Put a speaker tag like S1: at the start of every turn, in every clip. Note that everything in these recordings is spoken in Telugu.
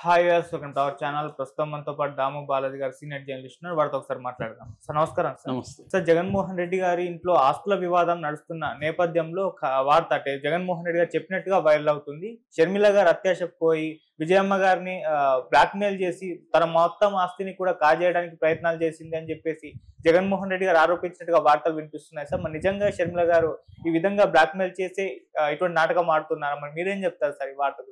S1: Hi viewers, welcome to our channel. ప్రస్తుతం మనతో పాటు దాము బాలాజీ గారు సీనియర్ జర్నలిస్ట్ ఉన్నారు. వారితో ఒకసారి మాట్లాడదాం. సార్ నమస్కారం.
S2: నమస్తే.
S1: సార్, జగన్మోహన్ రెడ్డి గారి ఇంట్లో ఆస్తుల వివాదం నడుస్తున్న నేపథ్యంలో ఒక వార్త, అంటే జగన్మోహన్ రెడ్డి గారు చెప్పినట్టుగా వైరల్ అవుతుంది. షర్మిల గారు అత్యాశకు పోయి విజయమ్మ గారిని బ్లాక్మెయిల్ చేసి తన మొత్తం ఆస్తిని కూడా కాజేయడానికి ప్రయత్నాలు చేసింది అని చెప్పేసి జగన్మోహన్ రెడ్డి గారు ఆరోపించినట్టుగా వార్తలు వినిపిస్తున్నాయి. సార్, మరి నిజంగా షర్మిల గారు ఈ విధంగా బ్లాక్మెయిల్ చేసి ఇటువంటి నాటకం ఆడుతున్నారా? మరి మీరేం చెప్తారు సార్ ఈ వార్త?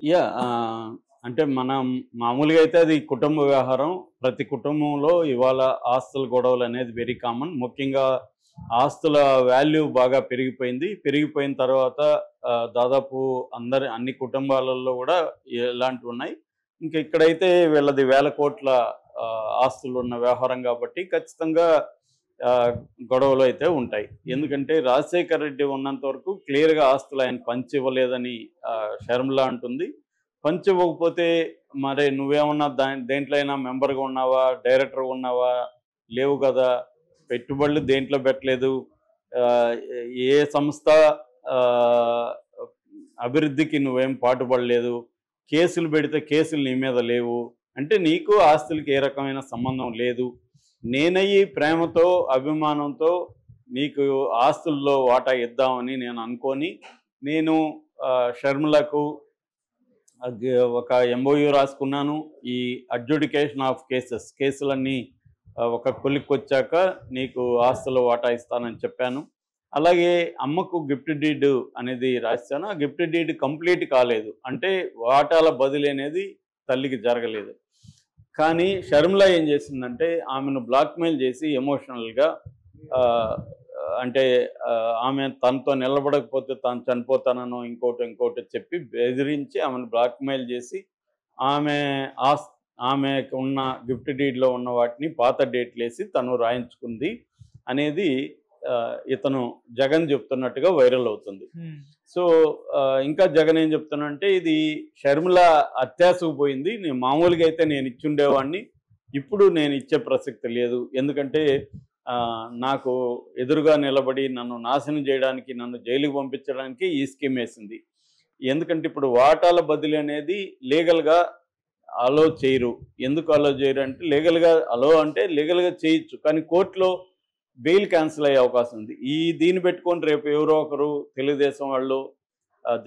S2: అంటే మనం మామూలుగా అయితే అది కుటుంబ వ్యవహారం. ప్రతి కుటుంబంలో ఇవాళ ఆస్తుల గొడవలు అనేది వెరీ కామన్. ముఖ్యంగా ఆస్తుల వాల్యూ బాగా పెరిగిపోయిన తర్వాత దాదాపు అన్ని కుటుంబాలలో కూడా ఇలాంటివి ఉన్నాయి. ఇంకా ఇక్కడైతే వీళ్ళది వేల కోట్ల ఆస్తులు ఉన్న వ్యవహారం కాబట్టి ఖచ్చితంగా గొడవలు అయితే ఉంటాయి. ఎందుకంటే రాజశేఖర్ రెడ్డి ఉన్నంత వరకు క్లియర్గా ఆస్తులు ఆయన పంచి ఇవ్వలేదని షర్మిల అంటుంది. పంచి ఇవ్వకపోతే మరి నువ్వేమన్నా దేంట్లో అయినా మెంబర్గా ఉన్నావా, డైరెక్టర్గా ఉన్నావా? లేవు కదా. పెట్టుబడులు దేంట్లో పెట్టలేదు. ఏ సంస్థ అభివృద్ధికి నువ్వేం పాటుపడలేదు. కేసులు పెడితే కేసులు నీ మీద లేవు. అంటే నీకు ఆస్తులకి ఏ రకమైన సంబంధం లేదు. నేనయ్యి ప్రేమతో అభిమానంతో నీకు ఆస్తుల్లో వాటా ఇద్దామని నేను అనుకొని నేను షర్మిలకు ఒక ఎంఓయూ రాసుకున్నాను. ఈ అడ్జుడికేషన్ ఆఫ్ కేసులన్నీ ఒక కొలిక్కి వచ్చాక నీకు ఆస్తులు వాటా ఇస్తానని చెప్పాను. అలాగే అమ్మకు గిఫ్ట్ డీడ్ అనేది రాశాను. ఆ గిఫ్ట్ డీడ్ కంప్లీట్ కాలేదు. అంటే వాటాల బదిలీ అనేది తల్లికి జరగలేదు. కానీ షర్మిల ఏం చేసిందంటే ఆమెను బ్లాక్మెయిల్ చేసి ఎమోషనల్గా అంటే ఆమె తనతో నిలబడకపోతే తాను చనిపోతానో ఇంకోటి చెప్పి బెదిరించి ఆమెను బ్లాక్మెయిల్ చేసి ఆమెకు ఉన్న గిఫ్ట్ డీడ్లో ఉన్న వాటిని పాత డేట్లు వేసి తను రాయించుకుంది అనేది ఇతను జగన్ చెప్తున్నట్టుగా వైరల్ అవుతుంది. సో ఇంకా జగన్ ఏం చెప్తున్నానంటే ఇది షర్మిల అత్యాశకు పోయింది. నేను మామూలుగా అయితే నేను ఇచ్చుండేవాడిని, ఇప్పుడు నేను ఇచ్చే ప్రసక్తి లేదు. ఎందుకంటే నాకు ఎదురుగా నిలబడి నన్ను నాశనం చేయడానికి, నన్ను జైలుకి పంపించడానికి ఈ స్కీమ్ వేసింది. ఎందుకంటే ఇప్పుడు వాటాల బదిలీ అనేది లీగల్గా అలో చేయరు. ఎందుకు అలో చేయరు అంటే లీగల్గా చేయొచ్చు, కానీ కోర్టులో బెయిల్ క్యాన్సిల్ అయ్యే అవకాశం ఉంది. దీన్ని పెట్టుకొని రేపు ఎవరో ఒకరు తెలుగుదేశం వాళ్ళు,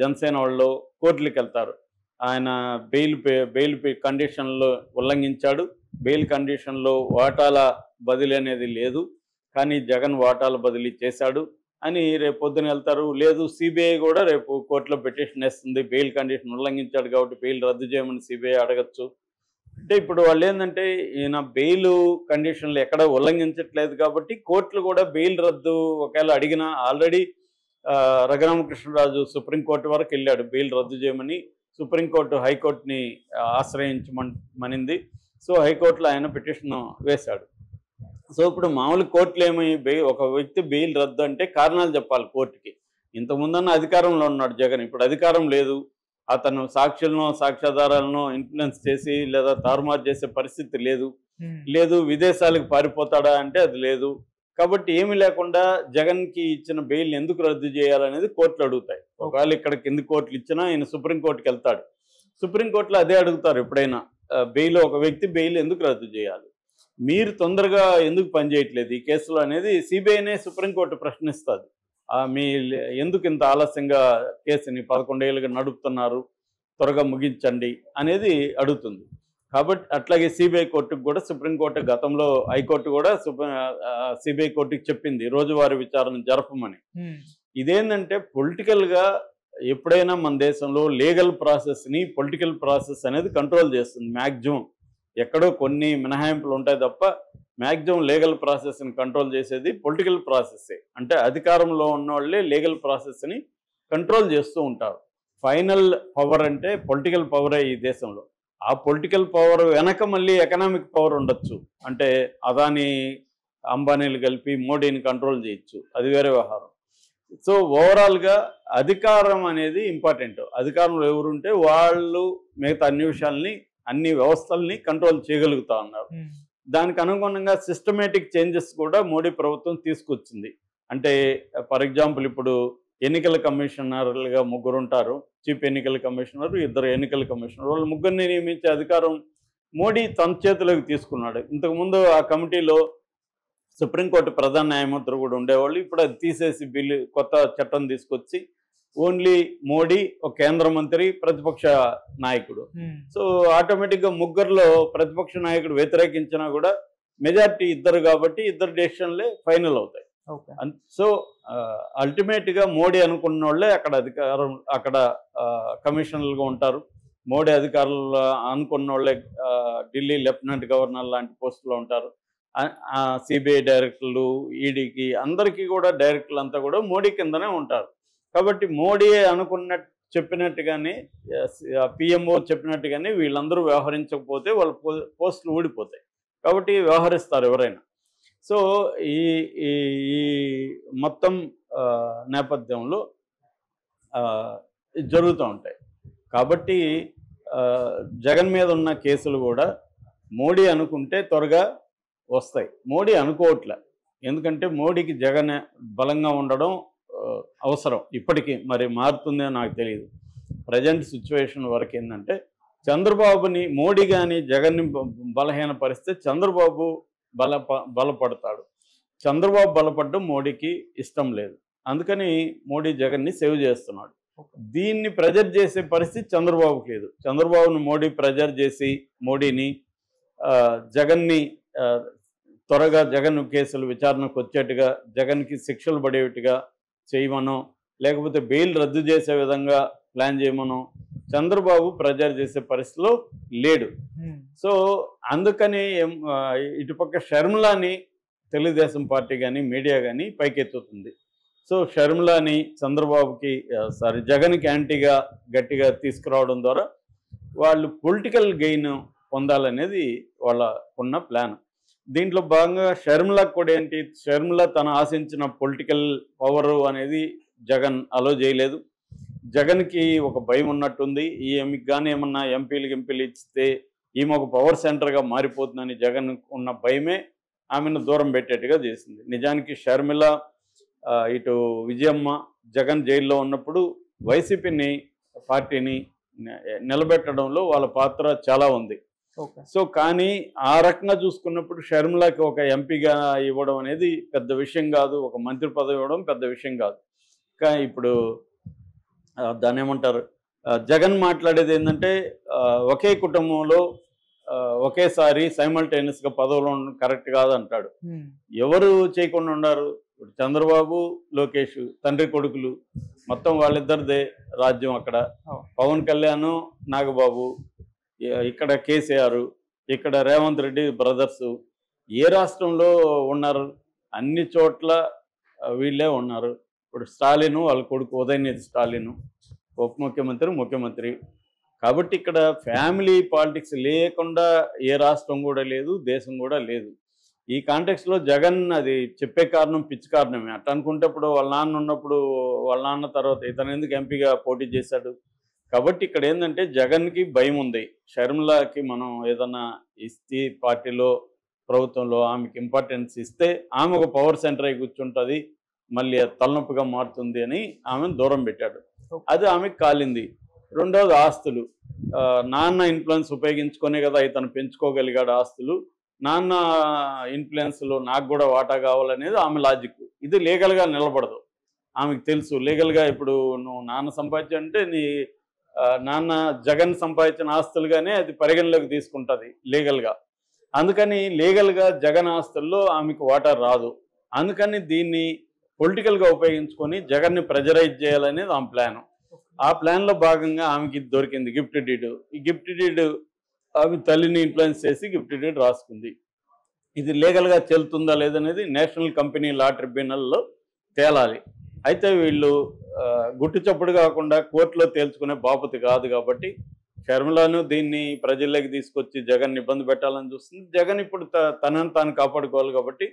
S2: జనసేన వాళ్ళు కోర్టులకు వెళ్తారు. ఆయన బెయిల్ కండిషన్లో ఉల్లంఘించాడు, బెయిల్ కండిషన్లో వాటాల బదిలీ అనేది లేదు, కానీ జగన్ వాటాల బదిలీ చేశాడు అని రేపు పొద్దున వెళ్తారు. లేదు, సిబిఐ కూడా రేపు కోర్టులో పిటిషన్ వేస్తుంది, బెయిల్ కండిషన్ ఉల్లంఘించాడు కాబట్టి బెయిల్ రద్దు చేయమని సిబిఐ అడగచ్చు. అంటే ఇప్పుడు వాళ్ళు ఏంటంటే ఈయన బెయిల్ కండిషన్లు ఎక్కడ ఉల్లంఘించట్లేదు కాబట్టి కోర్టులు కూడా బెయిల్ రద్దు ఒకవేళ అడిగినా, ఆల్రెడీ రఘురామకృష్ణరాజు సుప్రీంకోర్టు వరకు వెళ్ళాడు బెయిల్ రద్దు చేయమని. సుప్రీంకోర్టు హైకోర్టుని ఆశ్రయించమనింది. సో హైకోర్టులో ఆయన పిటిషన్ వేశాడు. సో ఇప్పుడు మామూలు కోర్టులు ఒక వ్యక్తి బెయిల్ రద్దు అంటే కారణాలు చెప్పాలి కోర్టుకి. ఇంతకుముందన్న అధికారంలో ఉన్నాడు జగన్, ఇప్పుడు అధికారం లేదు. అతను సాక్ష్యాధారాలను ఇన్ఫ్లుయెన్స్ చేసి లేదా తారుమారు చేసే పరిస్థితి లేదు. విదేశాలకు పారిపోతాడా అంటే అది లేదు. కాబట్టి ఏమీ లేకుండా జగన్కి ఇచ్చిన బెయిల్ ఎందుకు రద్దు చేయాలనేది కోర్టులు అడుగుతాయి. ఒకవేళ ఇక్కడ కింది కోర్టులు ఇచ్చినా ఆయన సుప్రీంకోర్టుకి వెళ్తాడు. సుప్రీంకోర్టులో అదే అడుగుతారు ఎప్పుడైనా, ఒక వ్యక్తి బెయిల్ ఎందుకు రద్దు చేయాలి, మీరు తొందరగా ఎందుకు పనిచేయట్లేదు ఈ కేసులో అనేది సిబిఐనే సుప్రీంకోర్టు ప్రశ్నిస్తుంది. మీ ఎందుకు ఇంత ఆలస్యంగా కేసుని 11 ఏళ్ళుగా నడుపుతున్నారు, త్వరగా ముగించండి అనేది అడుగుతుంది. కాబట్టి అట్లాగే సిబిఐ కోర్టుకు కూడా సుప్రీంకోర్టు గతంలో హైకోర్టు కూడా సిబిఐ కోర్టుకి చెప్పింది రోజువారీ విచారణ జరపమని. ఇదేంటంటే పొలిటికల్గా ఎప్పుడైనా మన దేశంలో లీగల్ ప్రాసెస్ని పొలిటికల్ ప్రాసెస్ అనేది కంట్రోల్ చేస్తుంది. మ్యాక్సిమం ఎక్కడో కొన్ని మినహాయింపులు ఉంటాయి తప్ప మ్యాక్సిమం లీగల్ ప్రాసెస్ని కంట్రోల్ చేసేది పొలిటికల్ ప్రాసెస్సే. అంటే అధికారంలో ఉన్న వాళ్ళే లీగల్ ప్రాసెస్ని కంట్రోల్ చేస్తూ ఉంటారు. ఫైనల్ పవర్ అంటే పొలిటికల్ పవరే ఈ దేశంలో. ఆ పొలిటికల్ పవర్ వెనక మళ్ళీ ఎకనామిక్ పవర్ ఉండొచ్చు. అంటే అదాని అంబానీలు కలిపి మోడీని కంట్రోల్ చేయొచ్చు, అది వేరే వ్యవహారం. సో ఓవరాల్గా అధికారం అనేది ఇంపార్టెంట్. అధికారంలో ఎవరుంటే వాళ్ళు మిగతా అన్ని వ్యవస్థల్ని కంట్రోల్ చేయగలుగుతా ఉన్నారు. దానికి అనుగుణంగా సిస్టమేటిక్ చేంజెస్ కూడా మోడీ ప్రభుత్వం తీసుకొచ్చింది. అంటే ఫర్ ఎగ్జాంపుల్ ఇప్పుడు ఎన్నికల కమిషనర్లుగా 3 ఉంటారు. చీఫ్ ఎన్నికల కమిషనర్, 2 ఎన్నికల కమిషనర్. వాళ్ళు 3ని నియమించే అధికారం మోడీ తన చేతిలోకి తీసుకున్నాడు. ఇంతకుముందు ఆ కమిటీలో సుప్రీంకోర్టు ప్రధాన న్యాయమూర్తులు కూడా ఉండేవాళ్ళు. ఇప్పుడు అది తీసేసి కొత్త చట్టం తీసుకొచ్చి ఓన్లీ మోడీ, ఒక కేంద్ర మంత్రి, ప్రతిపక్ష నాయకుడు. సో ఆటోమేటిక్గా 3లో ప్రతిపక్ష నాయకుడు వ్యతిరేకించినా కూడా మెజారిటీ 2 కాబట్టి 2 డెసిషన్లే ఫైనల్ అవుతాయి. సో అల్టిమేట్గా మోడీ అనుకున్న వాళ్ళే అక్కడ కమిషనర్లుగా ఉంటారు. మోడీ అధికారులు అనుకున్న వాళ్ళే ఢిల్లీ లెఫ్టినెంట్ గవర్నర్ లాంటి పోస్టులో ఉంటారు. సిబిఐ డైరెక్టర్లు, ఈడీకి అందరికీ కూడా డైరెక్టర్లు అంతా కూడా మోడీ కిందనే ఉంటారు. కాబట్టి మోడీ చెప్పినట్టుగానే పిఎంఓ చెప్పినట్టుగానే వీళ్ళందరూ వ్యవహరించకపోతే వాళ్ళ పోస్టులు ఊడిపోతాయి. కాబట్టి వ్యవహరిస్తారు ఎవరైనా. సో ఈ మొత్తం నేపథ్యంలో జరుగుతూ ఉంటాయి. కాబట్టి జగన్ మీద ఉన్న కేసులు కూడా మోడీ అనుకుంటే త్వరగా వస్తాయి. మోడీ అనుకోవట్లే. ఎందుకంటే మోడీకి జగన్ బలంగా ఉండడం అవసరం. ఇప్పటికీ మరి మారుతుందో నాకు తెలియదు. ప్రజెంట్ సిచ్యువేషన్ వరకు ఏంటంటే చంద్రబాబుని మోడీ కానీ జగన్ని బలహీనపరిస్తే చంద్రబాబు బలపడతాడు. చంద్రబాబు బలపడడం మోడీకి ఇష్టం లేదు. అందుకని మోడీ జగన్ని సేవ్ చేస్తున్నాడు. దీన్ని ప్రెజర్ చేసే పరిస్థితి చంద్రబాబుకి లేదు. చంద్రబాబును మోడీ ప్రెజర్ చేసి మోడీని జగన్ని త్వరగా జగన్ కేసులు విచారణకు వచ్చేట్టుగా, జగన్కి శిక్షలు పడేట్టుగా చేయమనో, లేకపోతే బెయిల్ రద్దు చేసే విధంగా ప్లాన్ చేయమనో చంద్రబాబు ప్రెజర్ చేసే పరిస్థితిలో లేడు. సో అందుకని ఇటుపక్క షర్మిలాని తెలుగుదేశం పార్టీ కానీ మీడియా కానీ పైకెత్తుతుంది. సో షర్మిలాని చంద్రబాబుకి జగన్కి యాంటీగా గట్టిగా తీసుకురావడం ద్వారా వాళ్ళు పొలిటికల్ గెయిన్ పొందాలనేది వాళ్ళకున్న ప్లాన్. దీంట్లో భాగంగా షర్మిలకు కూడా ఏంటి, షర్మిల తన ఆశించిన పొలిటికల్ పవర్ అనేది జగన్ అలో చేయలేదు. జగన్కి ఒక భయం ఉన్నట్టుంది. ఈమెకి కానీ ఏమన్నా ఎంపీలు ఇస్తే ఈమె ఒక పవర్ సెంటర్గా మారిపోతుందని జగన్ ఉన్న భయమే ఆమెను దూరం పెట్టేట్టుగా చేసింది. నిజానికి షర్మిల, ఇటు విజయమ్మ జగన్ జైల్లో ఉన్నప్పుడు వైసీపీని పార్టీని నిలబెట్టడంలో వాళ్ళ పాత్ర చాలా ఉంది. సో కానీ ఆ రకంగా చూసుకున్నప్పుడు షర్మిలకి ఒక ఎంపీగా ఇవ్వడం అనేది పెద్ద విషయం కాదు. ఒక మంత్రి పదవి ఇవ్వడం పెద్ద విషయం కాదు. కానీ ఇప్పుడు దాన్ని ఏమంటారు, జగన్ మాట్లాడేది ఏంటంటే ఒకే కుటుంబంలో ఒకేసారి సైమల్టేనియస్గా పదవులు ఉండడం కరెక్ట్ కాదు అంటాడు. ఎవరు చేయకుండా ఉన్నారు? ఇప్పుడు చంద్రబాబు, లోకేష్ తండ్రి కొడుకులు, మొత్తం వాళ్ళిద్దరిదే రాజ్యం. అక్కడ పవన్ కళ్యాణ్, నాగబాబు, ఇక్కడ కేసీఆర్, ఇక్కడ రేవంత్ రెడ్డి బ్రదర్స్. ఏ రాష్ట్రంలో ఉన్నారు? అన్ని చోట్ల వీళ్ళే ఉన్నారు. ఇప్పుడు స్టాలిన్ వాళ్ళ కొడుకు ఉదయనిధి స్టాలిన్ ఉప ముఖ్యమంత్రి, ముఖ్యమంత్రి. కాబట్టి ఇక్కడ ఫ్యామిలీ పాలిటిక్స్ లేకుండా ఏ రాష్ట్రం కూడా లేదు, దేశం కూడా లేదు. ఈ కాంటెక్స్లో జగన్ అది చెప్పే కారణం పిచ్చి కారణమే. అట్లా అనుకుంటే ఇప్పుడు వాళ్ళ నాన్న ఉన్నప్పుడు వాళ్ళ నాన్న తర్వాత ఇతను ఎందుకు ఎంపీగా పోటీ చేశాడు? కాబట్టి ఇక్కడ ఏంటంటే జగన్కి భయం ఉంది. షర్మిలకి మనం ఏదన్నా ఇస్తే పార్టీలో, ప్రభుత్వంలో ఆమెకి ఇంపార్టెన్స్ ఇస్తే ఆమె ఒక పవర్ సెంటర్ అయి కూర్చుంటుంది, మళ్ళీ తలనొప్పిగా మారుతుంది అని ఆమెను దూరం పెట్టాడు. అది ఆమెకు కాలింది. రెండవది ఆస్తులు. నాన్న ఇన్ఫ్లుయెన్స్ ఉపయోగించుకునే కదా ఇతను పెంచుకోగలిగాడు ఆస్తులు. నాన్న ఇన్ఫ్లుయెన్స్లో నాకు కూడా వాటా కావాలనేది ఆమె లాజిక్. ఇది లీగల్గా నిలబడదు. ఆమెకు తెలుసు లీగల్గా ఇప్పుడు నువ్వు నాన్న సంపాదించంటే నీ నాన్న జగన్ సంపాదించిన ఆస్తులుగానే అది పరిగణలోకి తీసుకుంటుంది లీగల్గా. అందుకని లీగల్గా జగన్ ఆస్తుల్లో ఆమెకు వాటా రాదు. అందుకని దీన్ని పొలిటికల్గా ఉపయోగించుకొని జగన్ని ప్రెజరైజ్ చేయాలనేది ఆమె ప్లాను. ఆ ప్లాన్లో భాగంగా ఆమెకి దొరికింది గిఫ్ట్ డీడ్. ఈ గిఫ్ట్ డీడ్ ఆమె తల్లిని ఇన్ఫ్లుయెన్స్ చేసి గిఫ్ట్ డీడ్ రాసుకుంది. ఇది లీగల్గా చెల్లుతుందా లేదనేది నేషనల్ కంపెనీ లా ట్రిబ్యునల్లో తేలాలి. అయితే వీళ్ళు గుట్టు చప్పుడు కాకుండా కోర్టులో తేల్చుకునే బాపతి కాదు. కాబట్టి షర్మిలను దీన్ని ప్రజల్లోకి తీసుకొచ్చి జగన్ ఇబ్బంది పెట్టాలని చూస్తుంది. జగన్ ఇప్పుడు తనని తాను కాపాడుకోవాలి. కాబట్టి